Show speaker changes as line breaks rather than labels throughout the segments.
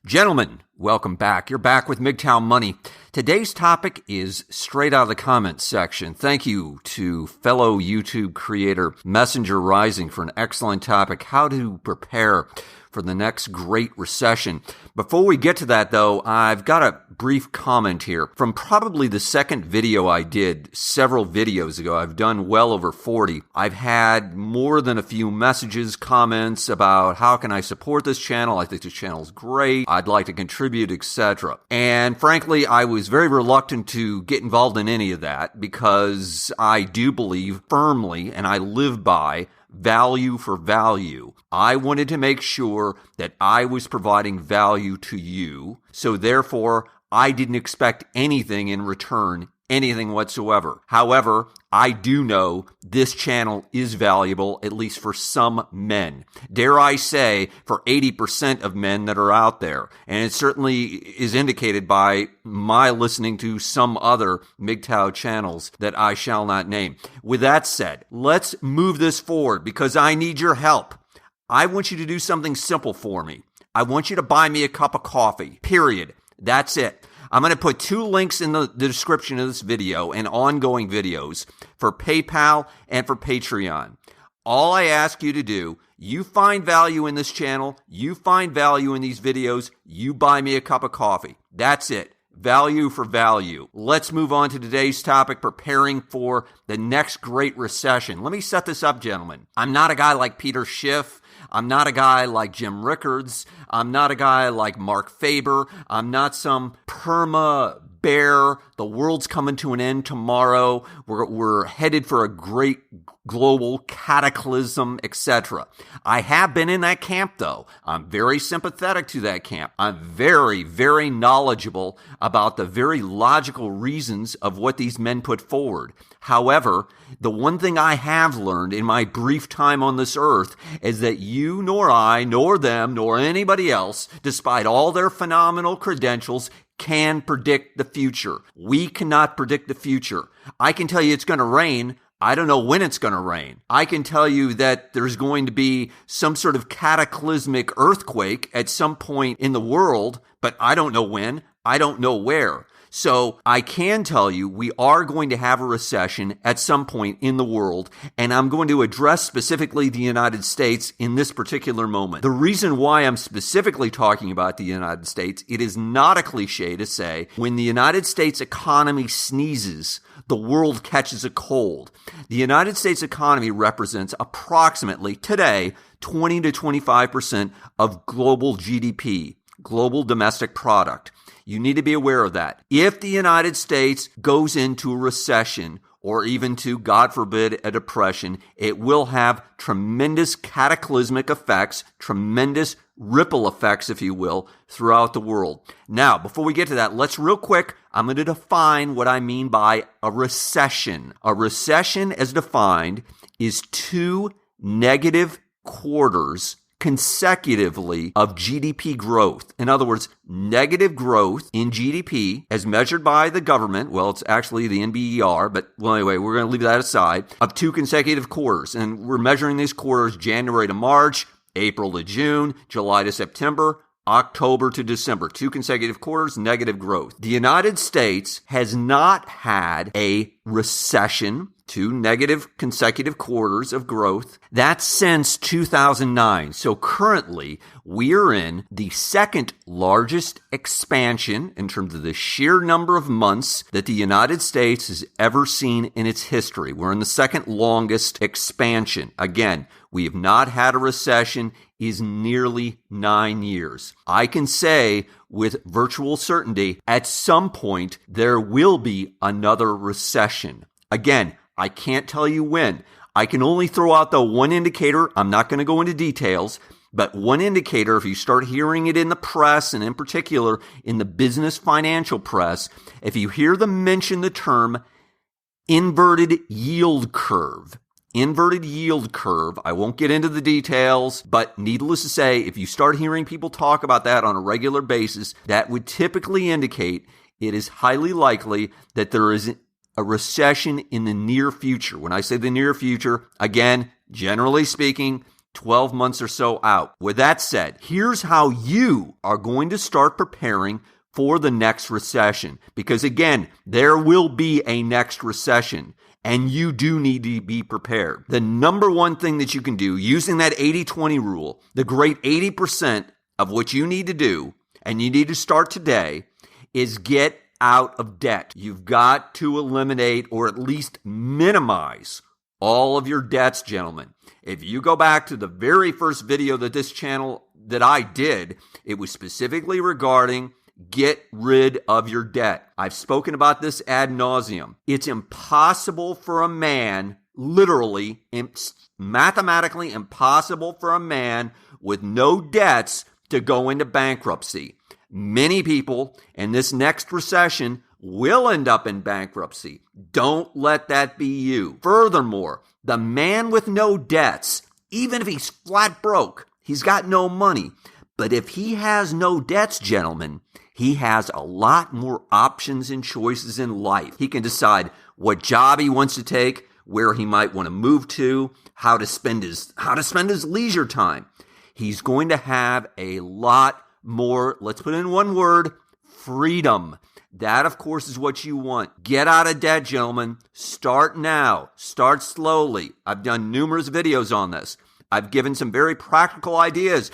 Gentlemen, welcome back. You're back with MGTOW Money. Today's topic is straight out of the comments section. Thank you to fellow YouTube creator Messenger Rising for an excellent topic, how to prepare for the next Great Recession. Before we get to that, though, I've got a brief comment here from probably the second video I did several videos ago. I've done well over 40. I've had more than a few messages, comments about how can I support this channel? I think this channel is great. I'd like to contribute, etc. And frankly, I was very reluctant to get involved in any of that because I do believe firmly, and I live by, value for value. I wanted to make sure that I was providing value to you, so therefore I didn't expect anything in return, anything whatsoever. However, I do know this channel is valuable, at least for some men. Dare I say, for 80% of men that are out there. And it certainly is indicated by my listening to some other MGTOW channels that I shall not name. With that said, let's move this forward because I need your help. I want you to do something simple for me. I want you to buy me a cup of coffee, period. That's it. I'm going to put two links in the description of this video and ongoing videos for PayPal and for Patreon. All I ask you to do, you find value in this channel, you find value in these videos, you buy me a cup of coffee. That's it. Value for value. Let's move on to today's topic, preparing for the next Great Recession. Let me set this up, gentlemen. I'm not a guy like Peter Schiff. I'm not a guy like Jim Rickards. I'm not a guy like Mark Faber. I'm not some perma bear. The world's coming to an end tomorrow. We're headed for a great global cataclysm, etc. I have been in that camp, though. I'm very sympathetic to that camp. I'm very, very knowledgeable about the very logical reasons of what these men put forward. However, the one thing I have learned in my brief time on this earth is that you nor I, nor them, nor anybody else, despite all their phenomenal credentials, can predict the future. We cannot predict the future. I can tell you it's going to rain. I don't know when it's going to rain. I can tell you that there's going to be some sort of cataclysmic earthquake at some point in the world, but I don't know when. I don't know where. So I can tell you we are going to have a recession at some point in the world, and I'm going to address specifically the United States in this particular moment. The reason why I'm specifically talking about the United States, it is not a cliche to say when the United States economy sneezes, the world catches a cold. The United States economy represents approximately today 20 to 25% of global GDP, global domestic product. You need to be aware of that. If the United States goes into a recession or even to, God forbid, a depression, it will have tremendous cataclysmic effects, tremendous ripple effects, if you will, throughout the world. Now, before we get to that, let's real quick, I'm going to define what I mean by a recession. A recession, as defined, is 2 negative quarters consecutively of GDP growth. In other words, negative growth in GDP as measured by the government, well, it's actually the NBER, but well, anyway, we're going to leave that aside, of 2 consecutive quarters. And we're measuring these quarters January to March, April to June, July to September, October to December. 2 consecutive quarters, negative growth. The United States has not had a recession, 2 negative consecutive quarters of growth. That's since 2009. So currently, we are in the second largest expansion in terms of the sheer number of months that the United States has ever seen in its history. We're in the second longest expansion. Again, we have not had a recession is nearly 9 years. I can say with virtual certainty, at some point, there will be another recession. Again, I can't tell you when. I can only throw out the one indicator. I'm not going to go into details, but one indicator, if you start hearing it in the press, and in particular in the business financial press, if you hear them mention the term inverted yield curve, I won't get into the details, but needless to say, if you start hearing people talk about that on a regular basis, that would typically indicate it is highly likely that there is a recession in the near future. When I say the near future, again, generally speaking, 12 months or so out. With that said, here's how you are going to start preparing for the next recession. Because again, there will be a next recession, and you do need to be prepared. The number one thing that you can do using that 80-20 rule, the great 80% of what you need to do, and you need to start today, is get out of debt. You've got to eliminate or at least minimize all of your debts, gentlemen. If you go back to the very first video that I did, it was specifically regarding get rid of your debt. I've spoken about this ad nauseum. It's impossible for a man, literally, mathematically impossible for a man with no debts to go into bankruptcy. Many people in this next recession will end up in bankruptcy. Don't let that be you. Furthermore, the man with no debts, even if he's flat broke, he's got no money. But if he has no debts, gentlemen, he has a lot more options and choices in life. He can decide what job he wants to take, where he might want to move to, how to spend his leisure time. He's going to have a lot more, let's put in one word, freedom. That, of course, is what you want. Get out of debt, gentlemen. Start now. Start slowly. I've done numerous videos on this. I've given some very practical ideas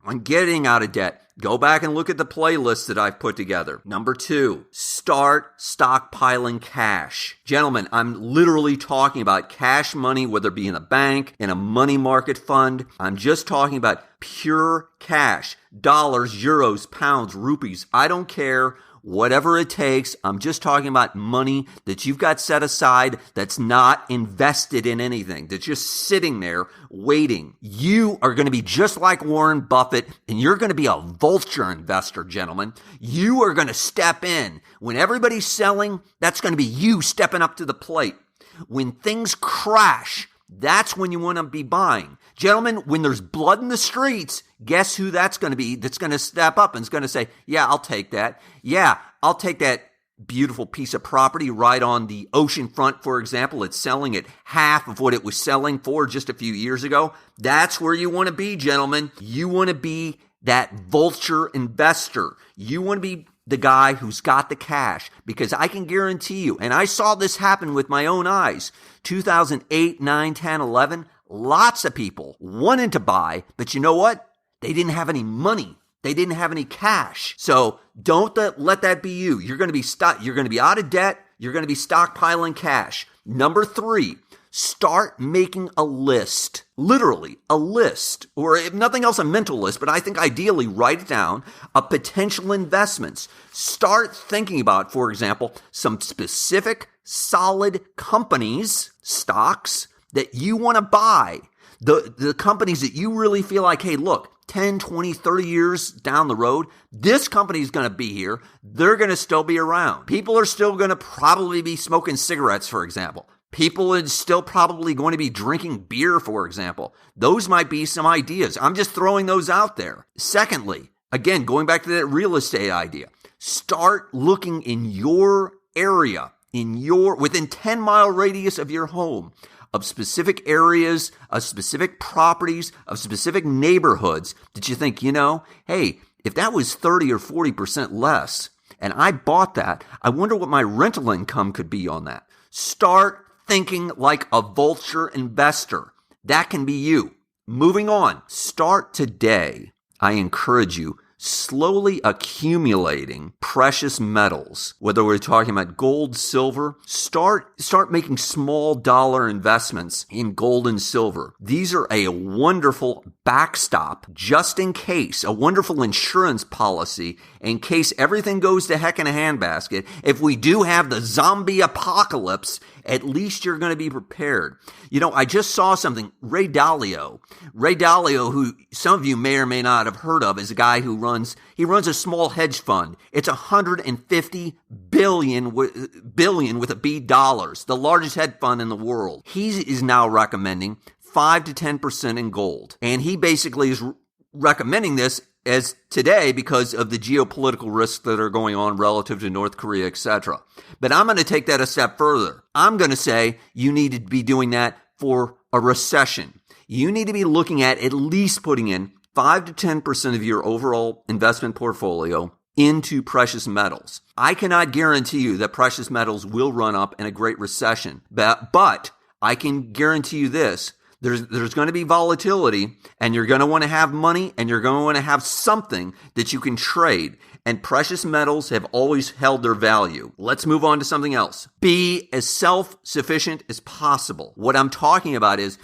on getting out of debt. Go back and look at the playlist that I've put together. Number 2, start stockpiling cash. Gentlemen, I'm literally talking about cash money, whether it be in a bank, in a money market fund. I'm just talking about pure cash. Dollars, euros, pounds, rupees. I don't care. Whatever it takes, I'm just talking about money that you've got set aside that's not invested in anything, that's just sitting there waiting. You are going to be just like Warren Buffett, and you're going to be a vulture investor, gentlemen. You are going to step in. When everybody's selling, that's going to be you stepping up to the plate. When things crash, that's when you want to be buying. Gentlemen, when there's blood in the streets, guess who that's going to be that's going to step up and is going to say, yeah, I'll take that. Yeah, I'll take that beautiful piece of property right on the ocean front, for example. It's selling at half of what it was selling for just a few years ago. That's where you want to be, gentlemen. You want to be that vulture investor. You want to be the guy who's got the cash, because I can guarantee you, and I saw this happen with my own eyes, 2008, 9, 10, 11, lots of people wanted to buy, but you know what? They didn't have any money. They didn't have any cash. So don't let that be you. You're going to be out of debt. You're going to be stockpiling cash. Number 3, start making a list. Literally, a list, or if nothing else, a mental list, but I think ideally write it down, of potential investments. Start thinking about, for example, some specific solid companies, stocks, that you want to buy. The companies that you really feel like, hey, look, 10, 20, 30 years down the road, this company is going to be here. They're going to still be around. People are still going to probably be smoking cigarettes, for example. People are still probably going to be drinking beer, for example. Those might be some ideas. I'm just throwing those out there. Secondly, again, going back to that real estate idea, start looking in your area, within 10-mile radius of your home, of specific areas, of specific properties, of specific neighborhoods that you think, hey, if that was 30 or 40% less and I bought that, I wonder what my rental income could be on that. Start thinking like a vulture investor. That can be you. Moving on. Start today. I encourage you, slowly accumulating precious metals, whether we're talking about gold, silver. Start making small dollar investments in gold and silver. These are a wonderful backstop just in case, a wonderful insurance policy in case everything goes to heck in a handbasket. If we do have the zombie apocalypse, at least you're going to be prepared. I just saw something. Ray Dalio, who some of you may or may not have heard of, is a guy who runs a small hedge fund. It's $150 billion with a B dollars, the largest hedge fund in the world. He is now recommending 5 to 10% in gold. And he basically is recommending this as today because of the geopolitical risks that are going on relative to North Korea, etc. But I'm going to take that a step further. I'm going to say you need to be doing that for a recession. you need to be looking at least putting in 5 to 10% of your overall investment portfolio into precious metals. I cannot guarantee you that precious metals will run up in a Great Recession, but I can guarantee you this. There's going to be volatility, and you're going to want to have money, and you're going to want to have something that you can trade. And precious metals have always held their value. Let's move on to something else. Be as self-sufficient as possible. What I'm talking about is,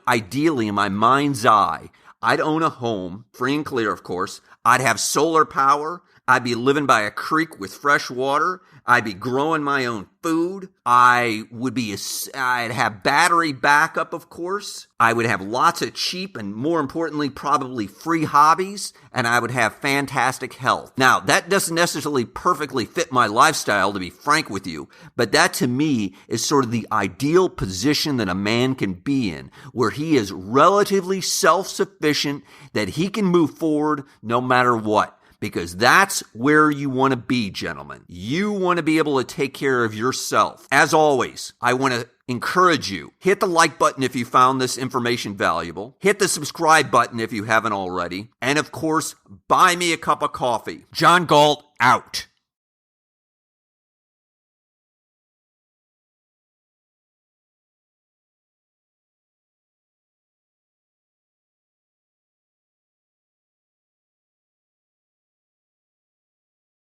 ideally in my mind's eye, I'd own a home, free and clear, of course. I'd have solar power. I'd be living by a creek with fresh water. I'd be growing my own food. I'd have battery backup, of course. I would have lots of cheap and, more importantly, probably free hobbies. And I would have fantastic health. Now, that doesn't necessarily perfectly fit my lifestyle, to be frank with you. But that, to me, is sort of the ideal position that a man can be in, where he is relatively self-sufficient, that he can move forward no matter what. Because that's where you want to be, gentlemen. You want to be able to take care of yourself. As always, I want to encourage you. Hit the like button if you found this information valuable. Hit the subscribe button if you haven't already. And of course, buy me a cup of coffee. John Galt, out.